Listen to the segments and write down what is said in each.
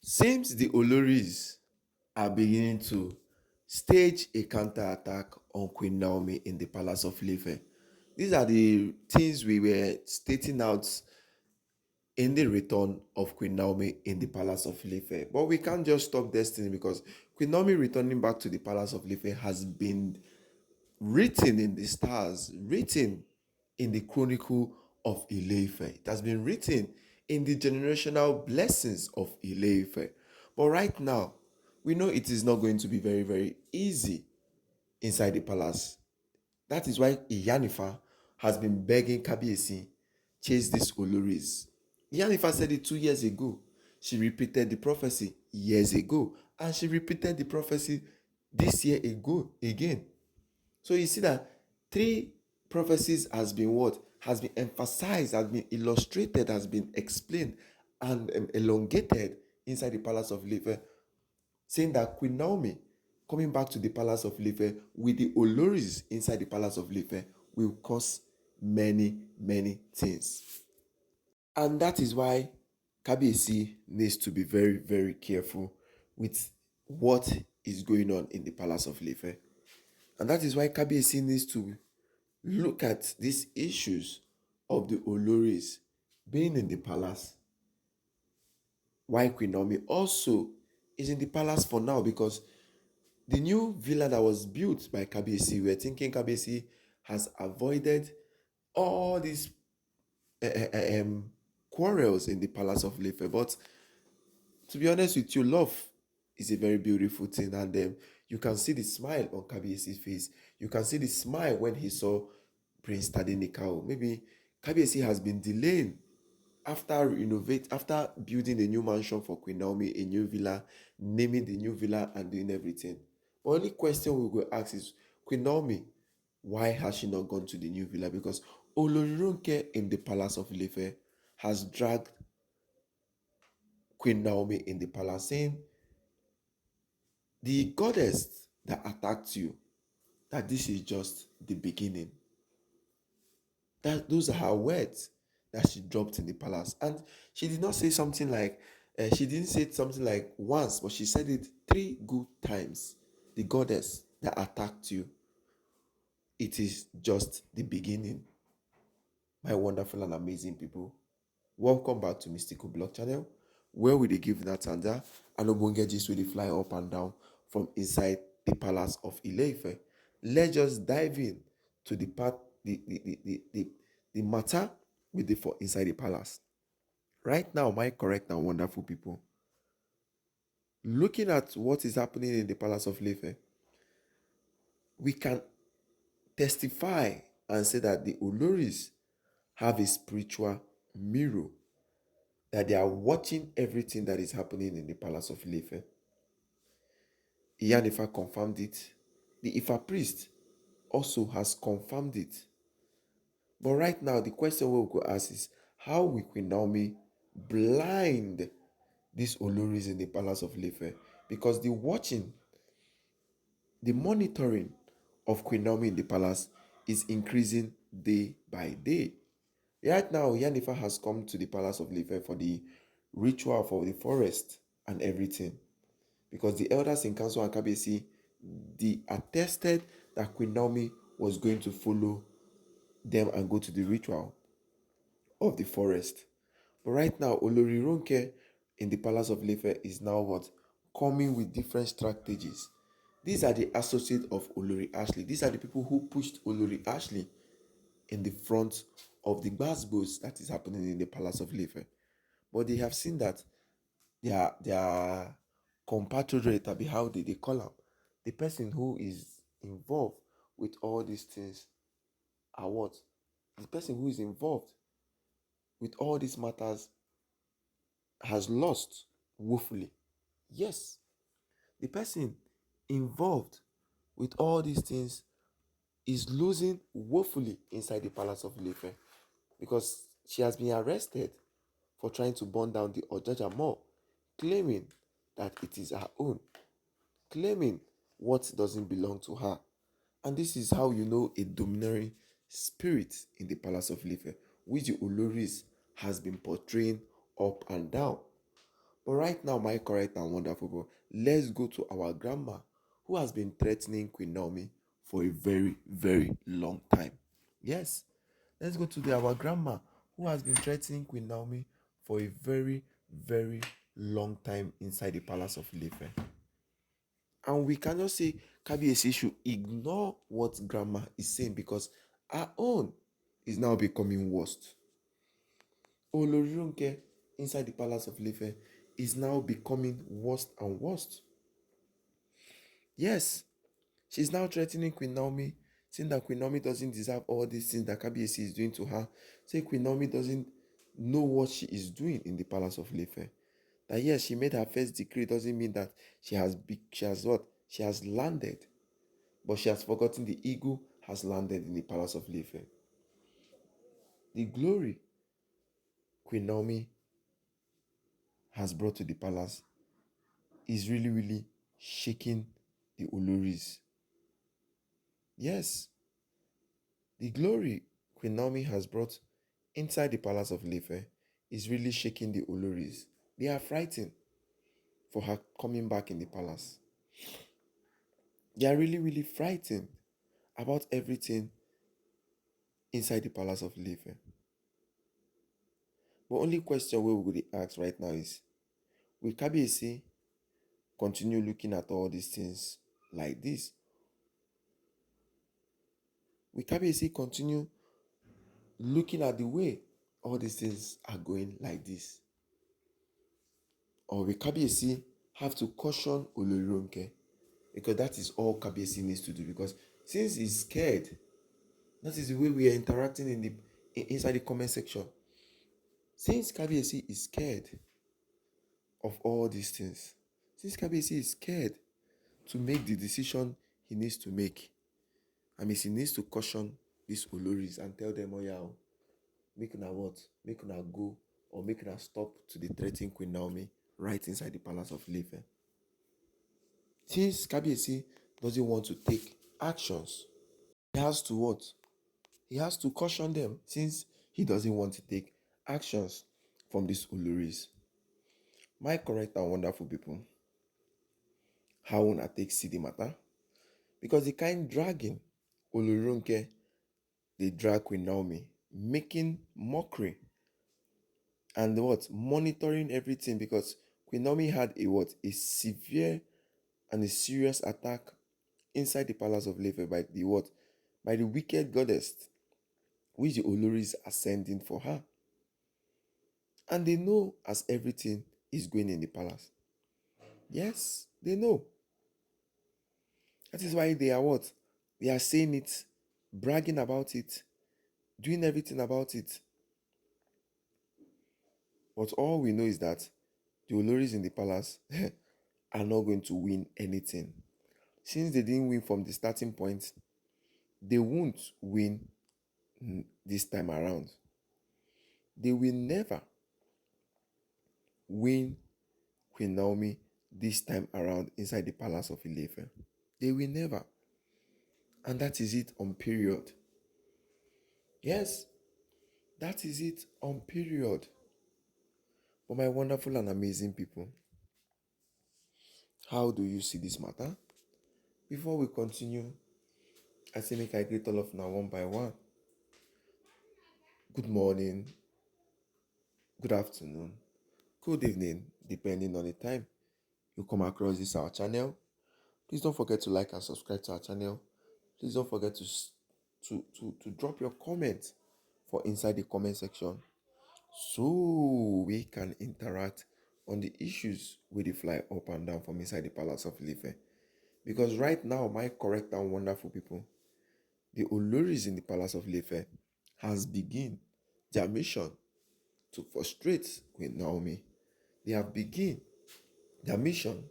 Seems the Oloris are beginning to stage a counterattack on Queen Naomi in the Palace of Ife. These are the things we were stating out in the return of Queen Naomi in the Palace of Ife. But we can't just stop destiny because Queen Naomi returning back to the Palace of Ife has been written in the stars, written in the chronicle of Ile-Ife. It has been written in the generational blessings of Ile-Ife. But right now, we know it is not going to be very, very easy inside the palace. That is why Iyanifa has been begging Kabiesi, chase these Oloris. Iyanifa said it 2 years ago. She repeated the prophecy years ago. And she repeated the prophecy this year ago again. So you see that three prophecies has been what? Has been emphasized, has been illustrated, has been explained and elongated inside the palace of Ife, saying that Queen Naomi coming back to the palace of Ife with the Oloris inside the palace of Ife will cause many, many things. And that is why Kabiyesi needs to be very, very careful with what is going on in the palace of Ife. And that is why Kabiyesi needs to look at these issues of the Oloris being in the palace. Why Queen Naomi also is in the palace for now, because the new villa that was built by Kabiyesi, we're thinking Kabiyesi has avoided all these quarrels in the palace of Ife. But to be honest with you, love is a very beautiful thing, and you can see the smile on Kabiyesi's face. You can see the smile when he saw Prince Tadenikao. Maybe Kabiyesi has been delaying after building a new mansion for Queen Naomi, a new villa, naming the new villa and doing everything. The only question we will ask is, Queen Naomi, why has she not gone to the new villa? Because Olori Ronke in the palace of Ife has dragged Queen Naomi in the palace, saying the goddess that attacked you, that this is just the beginning. That those are her words that she dropped in the palace. And she did not say something like, she didn't say something like once, but she said it 3 good times. The goddess that attacked you, it is just the beginning. My wonderful and amazing people, welcome back to Mystical Blog Channel, where we dey give Natanda and Obonge gist wey dey fly up and down from inside the palace of Ile-Ife. Let's just dive in to the part, the matter with the for inside the palace. Right now, my correct and wonderful people, looking at what is happening in the palace of Ile-Ife, we can testify and say that the Oloris have a spiritual mirror, that they are watching everything that is happening in the palace of Ile-Ife. Iyanifa confirmed it. The Ifa priest also has confirmed it. But right now, the question we will go ask is, how will Queen Naomi blind these Oloris in the palace of Ile-Ife? Because the watching, the monitoring of Queen Naomi in the palace is increasing day by day. Right now, Yanifa has come to the palace of Ife for the ritual for the forest and everything. Because the elders in Council and Kabesi, they attested that Queen Naomi was going to follow them and go to the ritual of the forest. But right now, Olori Ronke in the palace of Ife is now what? Coming with different strategies. These are the associates of Olori Ashley. These are the people who pushed Olori Ashley in the front of the gbasgbos that is happening in the palace of Ife. But they have seen that their compatriot, abi how they call him, the person who is involved with all these things are what? The person who is involved with all these matters has lost woefully. Yes, the person involved with all these things is losing woefully inside the palace of Ife, because she has been arrested for trying to burn down the Ojaja Mall, claiming that it is her own, claiming what doesn't belong to her. And this is how you know a domineering spirit in the palace of Ife, which the Oloris has been portraying up and down. But right now, my correct and wonderful people, let's go to our grandma who has been threatening Queen Naomi for a very, very long time. Yes, let's go to our grandma who has been threatening Queen Naomi for a very, very long time inside the palace of Ile-Ife. And we cannot say Kabiyesi should ignore what grandma is saying because her own is now becoming worst. Olori Ronke inside the palace of Ile-Ife is now becoming worse and worse. Yes, she's now threatening Queen Naomi, saying that Queen Naomi doesn't deserve all these things that Kabiyesi is doing to her. Say Queen Naomi doesn't know what she is doing in the palace of Ile-Ife. That yes, she made her first decree doesn't mean that she has what? She has landed. But she has forgotten the eagle has landed in the palace of Ile-Ife. The glory Queen Naomi has brought to the palace is really, really shaking the Oloris. Yes, the glory Queen Naomi has brought inside the palace of Ile-Ife is really shaking the Oloris. They are frightened for her coming back in the palace. They are really, really frightened about everything inside the palace of Ile-Ife. But only question we will ask right now is, will Kabiyesi continue looking at all these things like this? Will Kabiyesi continue looking at the way all these things are going like this? Or will Kabiyesi have to caution Olori Ronke? Because that is all Kabiyesi needs to do. Because since he's scared, that is the way we are interacting inside the comment section. Since Kabiyesi is scared of all these things, since Kabiyesi is scared to make the decision he needs to make, I mean, he needs to caution these Oloris and tell them, oh yeah, make una what? Make una go or make una stop to the threatening Queen Naomi right inside the palace of Ile-Ife. Since Kabiyesi doesn't want to take actions, he has to what? He has to caution them since he doesn't want to take actions from these Oloris. My correct and wonderful people, how una take see the matter? Because the kind dragging Olori Ronke, they drag Queen Naomi, making mockery and what? Monitoring everything because Queen Naomi had a what? A severe and a serious attack inside the palace of Ile-Ife by the what? By the wicked goddess, which the Oloris are sending for her. And they know as everything is going in the palace. Yes, they know. That is why they are what? They are saying it, bragging about it, doing everything about it. But all we know is that the Oloris in the palace are not going to win anything. Since they didn't win from the starting point, they won't win this time around. They will never win Queen Naomi this time around inside the palace of Ile-Ife. They will never. And that is it on period. Yes, that is it on period. But my wonderful and amazing people, how do you see this matter? Before we continue, I say make I greet all of now one by one. Good morning, good afternoon, good evening, depending on the time you come across this our channel. Please don't forget to like and subscribe to our channel. Please don't forget to drop your comment for inside the comment section so we can interact on the issues with the fly up and down from inside the palace of Ile-Ife. Because right now, my correct and wonderful people, the Oloris in the palace of Ile-Ife has begun their mission to frustrate Queen Naomi. They have begun their mission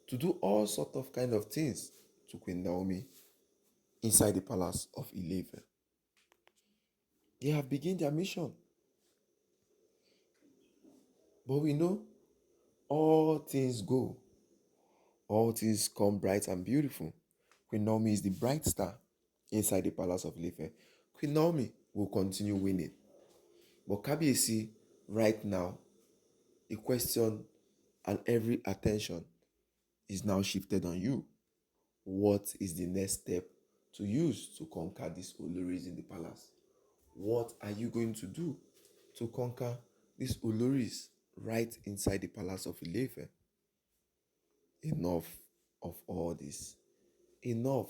to do all sort of kind of things to Queen Naomi inside the palace of Ile-Ife. They have begun their mission. But we know all things go. All things come bright and beautiful. Queen Naomi is the bright star inside the palace of Ile-Ife. Queen Naomi will continue winning. But Kabiyesi, right now, the question and every attention is now shifted on you. What is the next step to use to conquer these Oloris in the palace? What are you going to do to conquer these Oloris right inside the palace of Ile-Ife? Enough of all this. Enough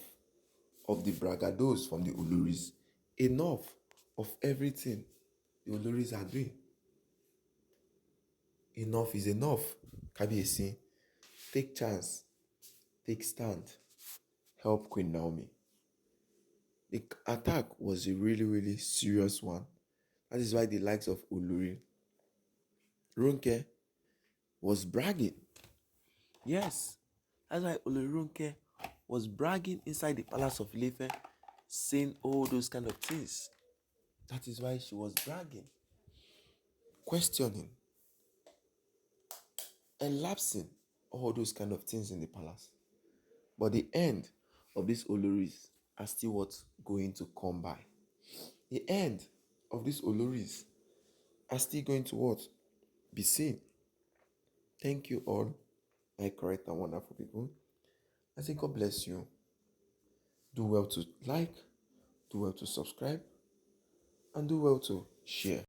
of the bragados from the Oloris. Enough of everything the Oloris are doing. Enough is enough. Kabiyesi, take chance, take stand, help Queen Naomi. The attack was a really, really serious one. That is why the likes of Olori, Ronke was bragging. Yes, that's why Olori Ronke was bragging inside the palace of Ile-Ife, saying all those kind of things. That is why she was bragging, questioning, elapsing all those kind of things in the palace. But the end of these Oloris are still what's going to come by. The end of these Oloris are still going to what? Be seen. Thank you all, my correct and wonderful people. I say God bless you. Do well to like, do well to subscribe, and do well to share.